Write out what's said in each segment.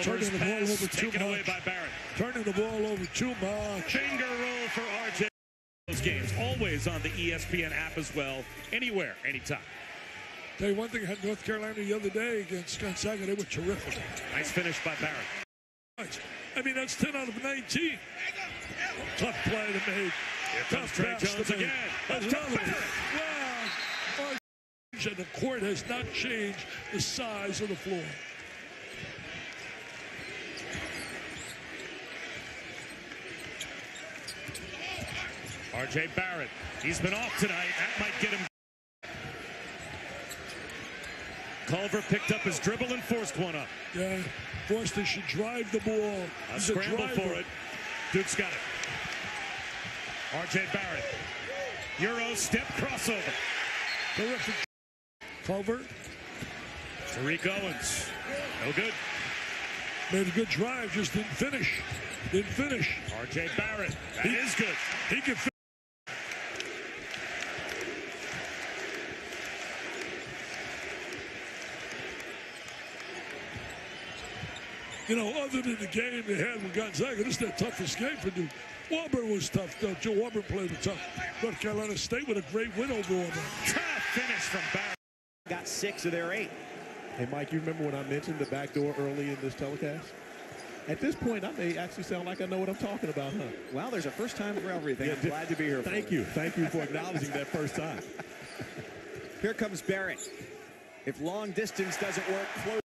Turning the ball over too taken away much. by Barret. Turning the ball over too much. Finger roll for RJ. Those games always on the ESPN app as well. Anywhere, anytime. Tell you one thing, I had North Carolina the other day against Gonzaga. They were terrific. Nice finish by Barret. I mean, that's 10 out of 19. Tough play to make. Here comes Trey Jones again. That's another one. Wow. And the court has not changed the size of the floor. RJ Barret. He's been off tonight. That might get him. Culver picked up his dribble and forced one up. Yeah, Forster should drive the ball. A scramble for it. Duke's got it. RJ Barret. Euro step crossover. Terrific. Culver. Tariq Owens. No good. Made a good drive, just didn't finish. Didn't finish. RJ Barret. That is good. He can finish. You know, other than the game they had with Gonzaga, this is their toughest game for Duke. Auburn was tough, though. Joe Auburn played with tough. North Carolina State with a great win over Auburn. Tough finish from Barret. Got 6 of their 8. Hey, Mike, you remember when I mentioned the back door early in this telecast? At this point, I may actually sound like I know what I'm talking about, huh? Well, there's a first time for everything. Yeah, I'm glad to be here. Thank you. Thank you for acknowledging that first time. Here comes Barret. If long distance doesn't work, close.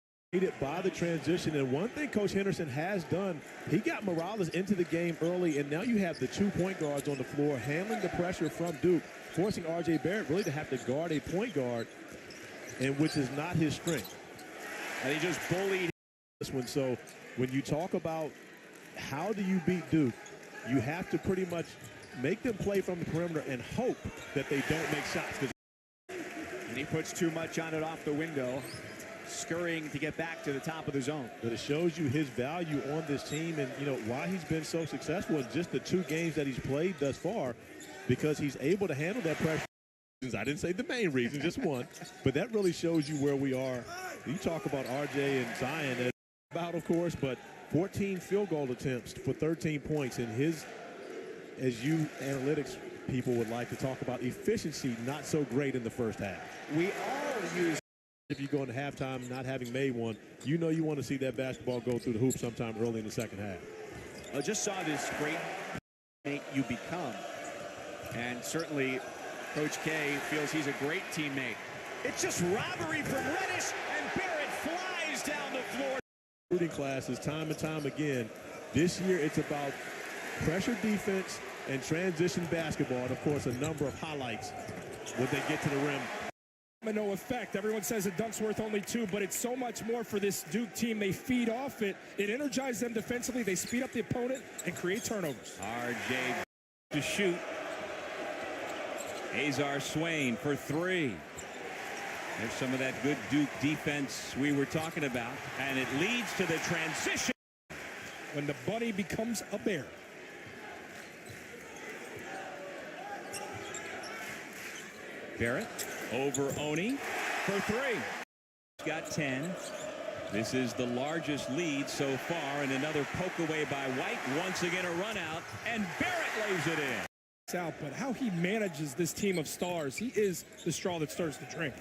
By the transition, and one thing Coach Henderson has done, he got Morales into the game early, and now you have the 2 point guards on the floor handling the pressure from Duke, forcing RJ Barret really to have to guard a point guard, and which is not his strength. And he just bullied this one. So when you talk about how do you beat Duke, you have to pretty much make them play from the perimeter and hope that they don't make shots. And he puts too much on it off the window, scurrying to get back to the top of the zone. But it shows you his value on this team and, you know, why he's been so successful in just the 2 games that he's played thus far, because he's able to handle that pressure. I didn't say the main reason, just one. But that really shows you where we are. You talk about RJ and Zion about, of course, but 14 field goal attempts for 13 points. And his, as you analytics people would like to talk about, efficiency not so great in the first half. We all use. If you go into halftime not having made one, you know you want to see that basketball go through the hoop sometime early in the second half. I just saw this great make you become. And certainly Coach K feels he's a great teammate. It's just robbery from Reddish, and Barret flies down the floor. Shooting classes time and time again. This year it's about pressure defense and transition basketball, and of course a number of highlights when they get to the rim. No effect. Everyone says a dunk's worth only 2, but it's so much more for this Duke team. They feed off it. It energizes them defensively. They speed up the opponent and create turnovers. RJ to shoot. Azar Swain for 3. There's some of that good Duke defense we were talking about, and it leads to the transition. When the bunny becomes a bear. Barret over Oni for 3. Got 10. This is the largest lead so far, and another poke away by White. Once again a run out, and Barret lays it in. Out, but how he manages this team of stars, he is the straw that stirs the drink.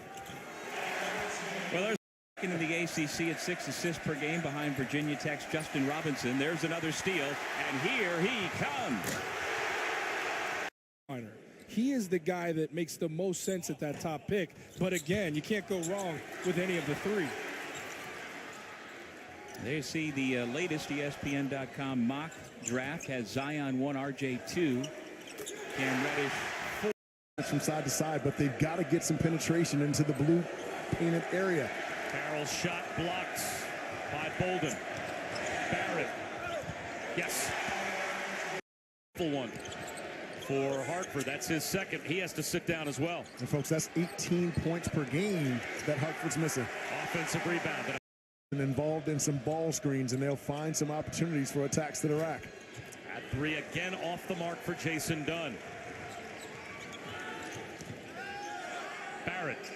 Well, there's in the ACC at 6 assists per game behind Virginia Tech's Justin Robinson. There's another steal, and here he comes. He is the guy that makes the most sense at that top pick. But again, you can't go wrong with any of the 3. There you see the latest ESPN.com mock draft has Zion 1, RJ 2, Cam Reddish 4. From side to side, but they've got to get some penetration into the blue painted area. Carroll's shot blocked by Bolden. Barret. Yes. Full one for Hartford. That's his second. He has to sit down as well. And folks, that's 18 points per game that Hartford's missing. Offensive rebound. And involved in some ball screens, and they'll find some opportunities for attacks to the rack. At 3 again, off the mark for Jason Dunn. Barret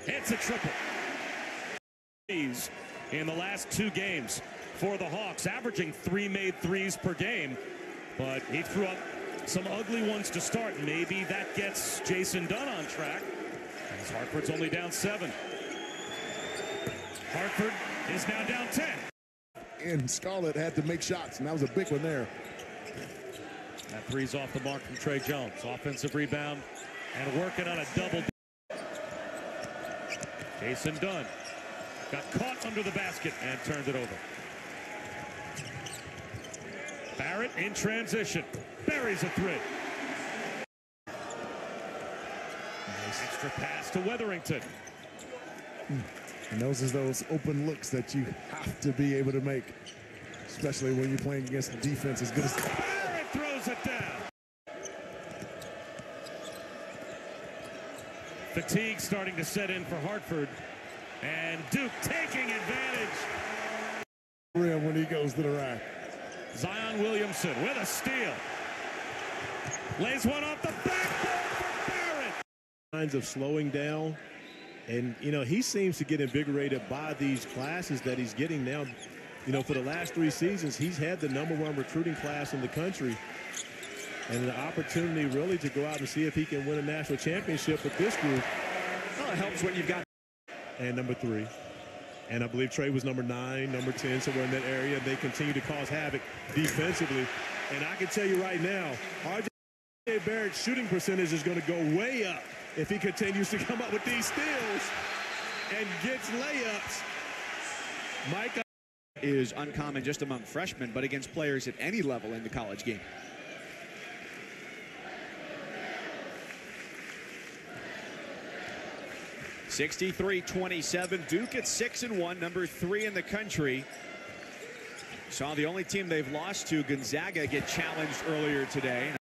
hits a triple. In the last 2 games. for the Hawks, averaging 3 made threes per game. But he threw up some ugly ones to start. Maybe that gets Jason Dunn on track, as Hartford's only down 7. Hartford is now down 10. And Scarlett had to make shots, and that was a big one there. That three's off the mark from Trey Jones. Offensive rebound and working on a double. Jason Dunn got caught under the basket and turned it over. Barret in transition. Buries a 3. Nice extra pass to Wetherington. And those are those open looks that you have to be able to make, especially when you're playing against a defense as good as... Barret throws it down. Fatigue starting to set in for Hartford. And Duke taking advantage. Rim when he goes to the rack. Zion Williamson with a steal. Lays one off the backboard for Barret. Signs of slowing down. And, you know, he seems to get invigorated by these classes that he's getting now. You know, for the last 3 seasons, he's had the #1 recruiting class in the country. And an opportunity really to go out and see if he can win a national championship with this group. Well, it helps when you've got... And number 3. And I believe Trey was number 9, number 10, somewhere in that area. They continue to cause havoc defensively. And I can tell you right now, RJ Barrett's shooting percentage is going to go way up if he continues to come up with these steals and gets layups. Mike is uncommon just among freshmen, but against players at any level in the college game. (63-27). Duke at 6-1, number 3 in the country. Saw the only team they've lost to, Gonzaga, get challenged earlier today.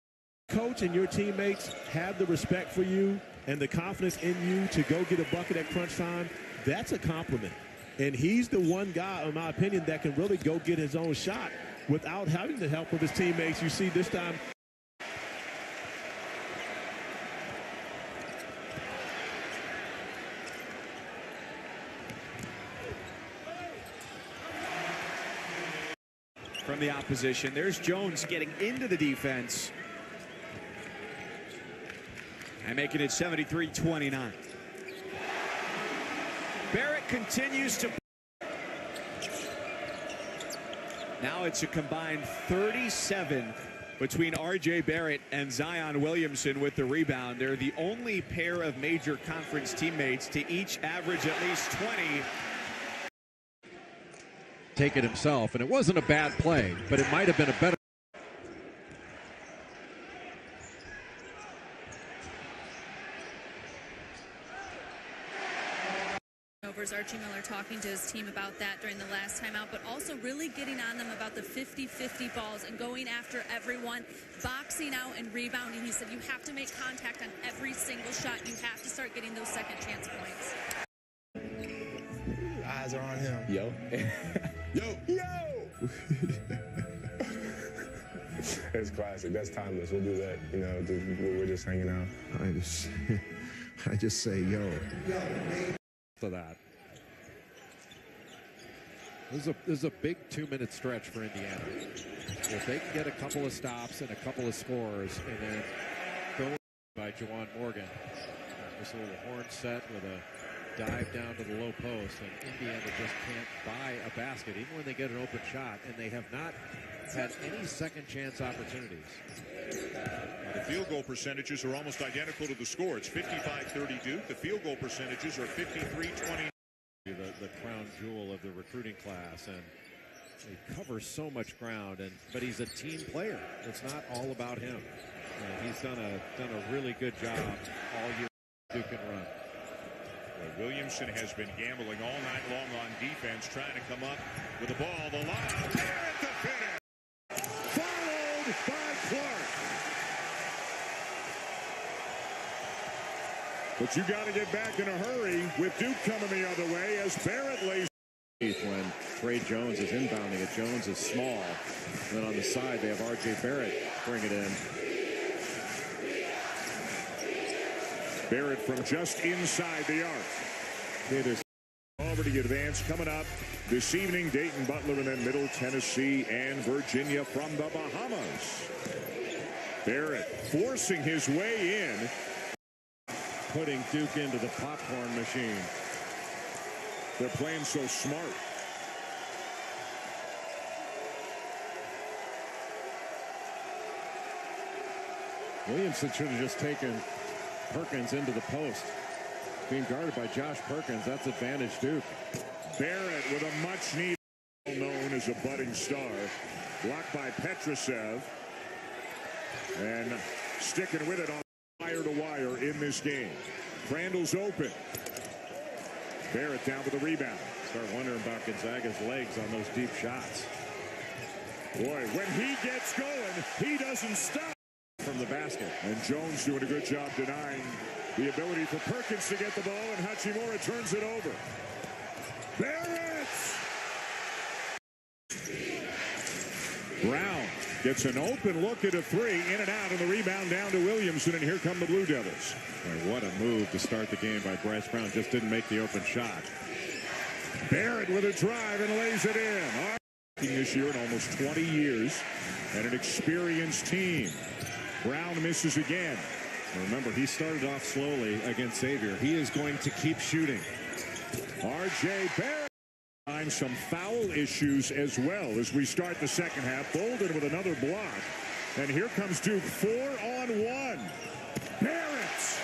Coach and your teammates have the respect for you and the confidence in you to go get a bucket at crunch time. That's a compliment. And he's the one guy, in my opinion, that can really go get his own shot without having the help of his teammates. You see this time. From the opposition, there's Jones getting into the defense and making it 73-29. Barret continues to... Now it's a combined 37 between R.J. Barret and Zion Williamson with the rebound. They're the only pair of major conference teammates to each average at least 20. Take it himself, and it wasn't a bad play, but it might have been a better. Archie Miller talking to his team about that during the last timeout, but also really getting on them about the 50-50 balls and going after everyone, boxing out and rebounding. He said you have to make contact on every single shot. You have to start getting those second chance points. Eyes are on him. Yo. Yo. It's classic. That's timeless. We'll do that. You know, we're just hanging out. I just say, yo. To that. This is a big 2-minute stretch for Indiana. If they can get a couple of stops and a couple of scores, and then go by Juwan Morgan. This little horn set with a dive down to the low post, and Indiana just can't buy a basket, even when they get an open shot, and they have not had any second chance opportunities. The field goal percentages are almost identical to the score. It's 55-30 Duke. The field goal percentages are 53-20. The crown jewel of the recruiting class, and he covers so much ground, but he's a team player. It's not all about him. He's done a really good job all year. Duke can run. Williamson has been gambling all night long on defense, trying to come up with the ball. The line. Barret the finish. Followed by Clark. But you got to get back in a hurry with Duke coming the other way as Barret lays. When Trey Jones is inbounding it, Jones is small. And then on the side, they have R.J. Barret bring it in. Barret from just inside the arc. There's all Celebrity Advance coming up this evening. Dayton, Butler, and then Middle Tennessee and Virginia from the Bahamas. Barret forcing his way in. Putting Duke into the popcorn machine. They're playing so smart. Williamson should have just taken Perkins into the post. Being guarded by Josh Perkins, that's advantage Duke. Barret with a much needed, known as a budding star. Blocked by Petrosev. And sticking with it on wire to wire in this game. Crandall's open. Barret down with the rebound. Start wondering about Gonzaga's legs on those deep shots. Boy, when he gets going, he doesn't stop. From the basket. And Jones doing a good job denying the ability for Perkins to get the ball, and Hachimura turns it over. Barret! Brown gets an open look at a three, in and out, and the rebound down to Williamson, and here come the Blue Devils. Boy, what a move to start the game by Bryce Brown. Just didn't make the open shot. Barret with a drive and lays it in. This year in almost 20 years, and an experienced team. Brown misses again. Remember, he started off slowly against Xavier. He is going to keep shooting. R.J. Barret finds some foul issues as well as we start the second half. Bolden with another block. And here comes Duke 4-on-1. Barret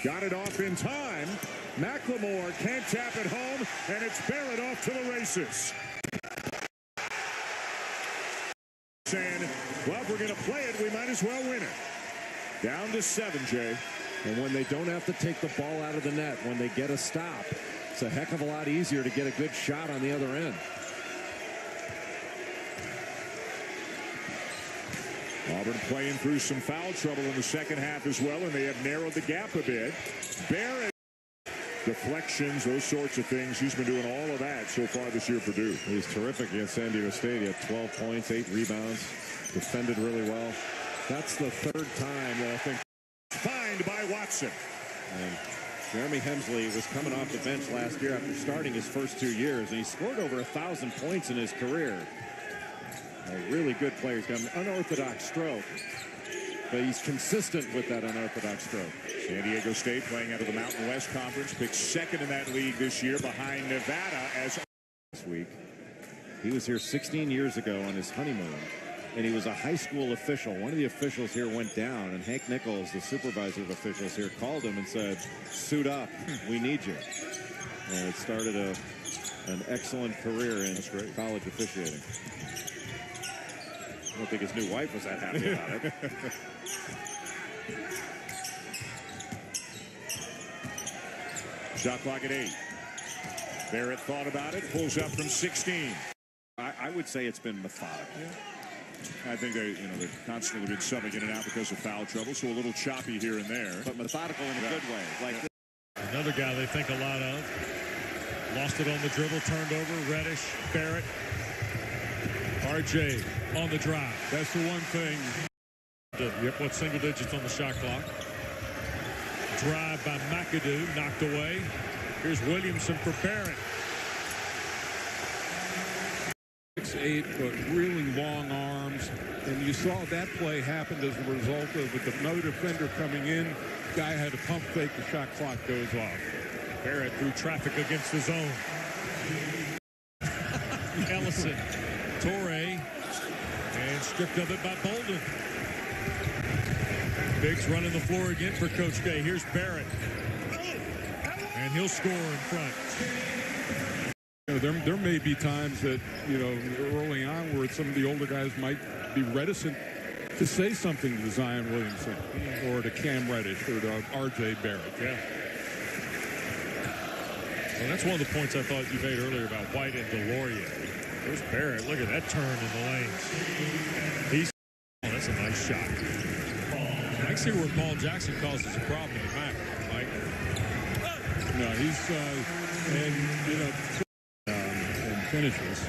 got it off in time. McLemore can't tap it home, and it's Barret off to the races. Saying, well, if we're going to play it, we might as well win it. Down to 7, Jay. And when they don't have to take the ball out of the net, when they get a stop, it's a heck of a lot easier to get a good shot on the other end. Auburn playing through some foul trouble in the second half as well, and they have narrowed the gap a bit. Barret, deflections, those sorts of things. He's been doing all of that so far this year for Duke. He's terrific against San Diego State. He had 12 points, 8 rebounds, defended really well. That's the third time that I think. Fined by Watson. And Jeremy Hemsley was coming off the bench last year after starting his first 2 years, and he scored over 1,000 points in his career. A really good player. He's got an unorthodox stroke, but he's consistent with that unorthodox stroke. San Diego State playing out of the Mountain West Conference, picked second in that league this year behind Nevada. As this week, he was here 16 years ago on his honeymoon, and he was a high school official. One of the officials here went down, and Hank Nichols, the supervisor of officials here, called him and said, "Suit up, we need you." And it started an excellent career in college officiating. I don't think his new wife was that happy about it. Shot clock at 8. Barret thought about it, pulls up from 16. I would say it's been methodical. Yeah. I think they've constantly been subbing in and out because of foul trouble, so a little choppy here and there. But methodical in a good way. Like another guy they think a lot of. Lost it on the dribble, turned over. Reddish, Barret, R.J. on the drive. That's the one thing. Yep, what single digits on the shot clock. Drive by McAdoo, knocked away. Here's Williamson for Barret. 6'8", but really long arms. And you saw that play happen as a result of with no defender coming in. Guy had a pump fake, the shot clock goes off. Barret through traffic against the zone. Ellison, Torrey, and stripped of it by Bolden. Biggs running the floor again for Coach K. Here's Barret. And he'll score in front. There may be times that, early on where some of the older guys might be reticent to say something to Zion Williamson or to Cam Reddish or to R.J. Barret. Yeah. Well, that's one of the points I thought you made earlier about White and DeLaurier. There's Barret. Look at that turn in the lanes. That's a nice shot. I can see where Paul Jackson causes a problem to Mac, Mike. No, he's and finishes.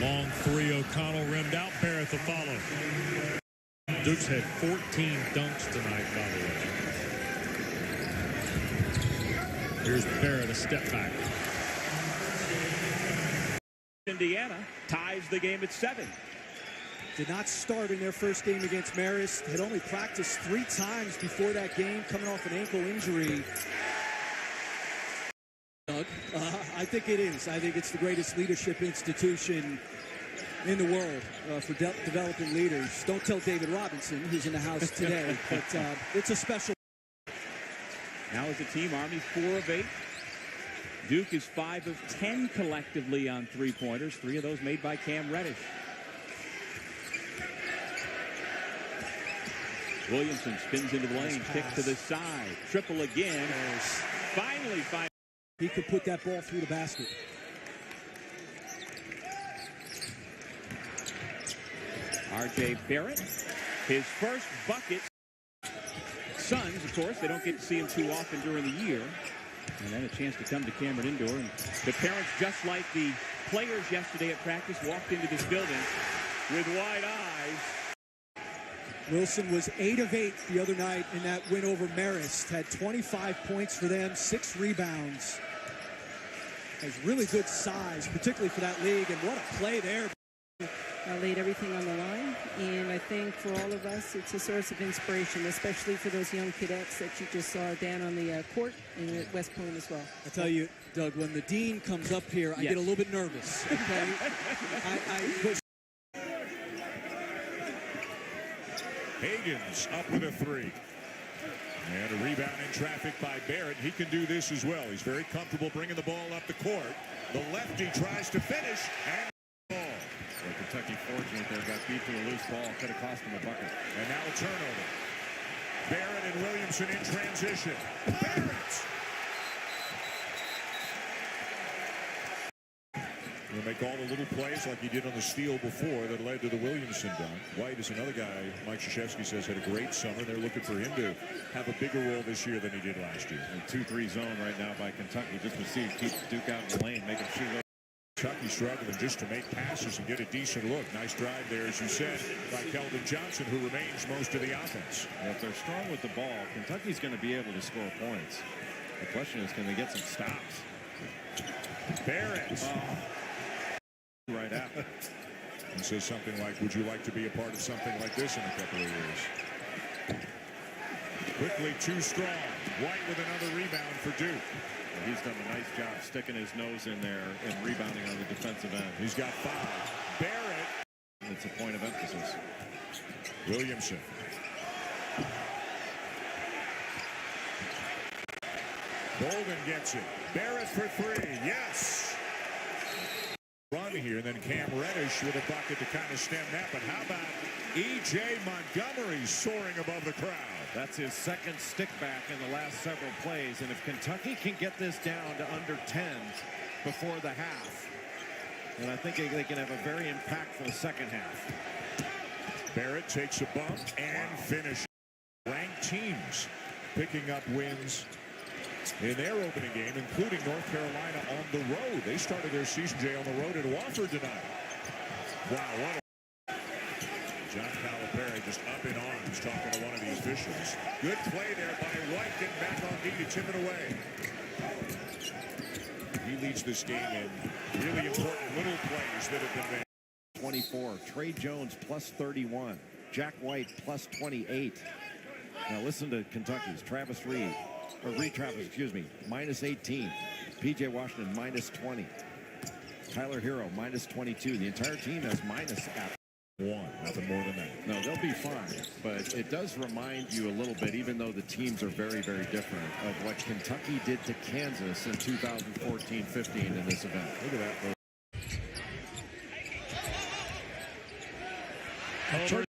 Long three, O'Connell rimmed out. Barret the follow. Duke's had 14 dunks tonight, by the way. Here's Barret, a step back. Indiana ties the game at 7. Did not start in their first game against Marist. Had only practiced 3 times before that game, coming off an ankle injury. Doug, I think it is. I think it's the greatest leadership institution in the world for developing leaders. Don't tell David Robinson, who's in the house today, but it's a special. Now as a team, Army 4 of 8. Duke is 5 of 10 collectively on three-pointers. 3 of those made by Cam Reddish. Williamson spins into the lane, kick to the side, triple again. Finally. He could put that ball through the basket. R.J. Barret, his first bucket. Suns, of course, they don't get to see him too often during the year. And then a chance to come to Cameron Indoor. And the parents, just like the players yesterday at practice, walked into this building with wide eyes. Wilson was 8 of 8 the other night in that win over Marist. Had 25 points for them, 6 rebounds. Has really good size, particularly for that league. And what a play there. Laid everything on the line, and I think for all of us it's a source of inspiration, especially for those young cadets that you just saw down on the court and at West Point as well. I tell you, Doug, when the dean comes up here, I get a little bit nervous. Okay? Higgins up with a 3. And a rebound in traffic by Barret. He can do this as well. He's very comfortable bringing the ball up the court. The lefty tries to finish and ball. Well, Kentucky fortunate there, got beat to a loose ball. Could have cost him a bucket. And now a turnover. Barret and Williamson in transition. Barret! He'll make all the little plays like he did on the steal before that led to the Williamson dunk. White is another guy, Mike Krzyzewski says, had a great summer. They're looking for him to have a bigger role this year than he did last year. A 2-3 zone right now by Kentucky. Just to see keep Duke out in the lane, making sure. Kentucky struggling just to make passes and get a decent look. Nice drive there, as you said, by Keldon Johnson, who remains most of the offense. Well, if they're strong with the ball, Kentucky's going to be able to score points. The question is, can they get some stops? Barret. Right after. He says something like, would you like to be a part of something like this in a couple of years? Quickly, too strong. White with another rebound for Duke. Well, he's done a nice job sticking his nose in there and rebounding on the defensive end. He's got 5. Barret. It's a point of emphasis. Williamson. Bolden gets it. Barret for 3. Yes. Run here, and then Cam Reddish with a bucket to kind of stem that. But how about E.J. Montgomery soaring above the crowd? That's his second stick back in the last several plays. And if Kentucky can get this down to under 10 before the half, then I think they can have a very impactful second half. Barret takes a bump and finishes. Ranked teams picking up wins in their opening game, including North Carolina on the road. They started their season, Jay, on the road at Wofford tonight. Wow, what a... John Calipari just up in arms talking to one of the officials. Good play there by White, getting back on D to tip it away. He leads this game in really important little plays that have been made. 24. Trey Jones plus 31. Jack White plus 28. Now listen to Kentucky's Travis Reed. Or Reed Travis, excuse me, minus 18. P.J. Washington, minus 20. Tyler Hero, minus 22. The entire team has minus at 1. Nothing more than that. No, they'll be fine. But it does remind you a little bit, even though the teams are very, very different, of what Kentucky did to Kansas in 2014-15 in this event. Look at that.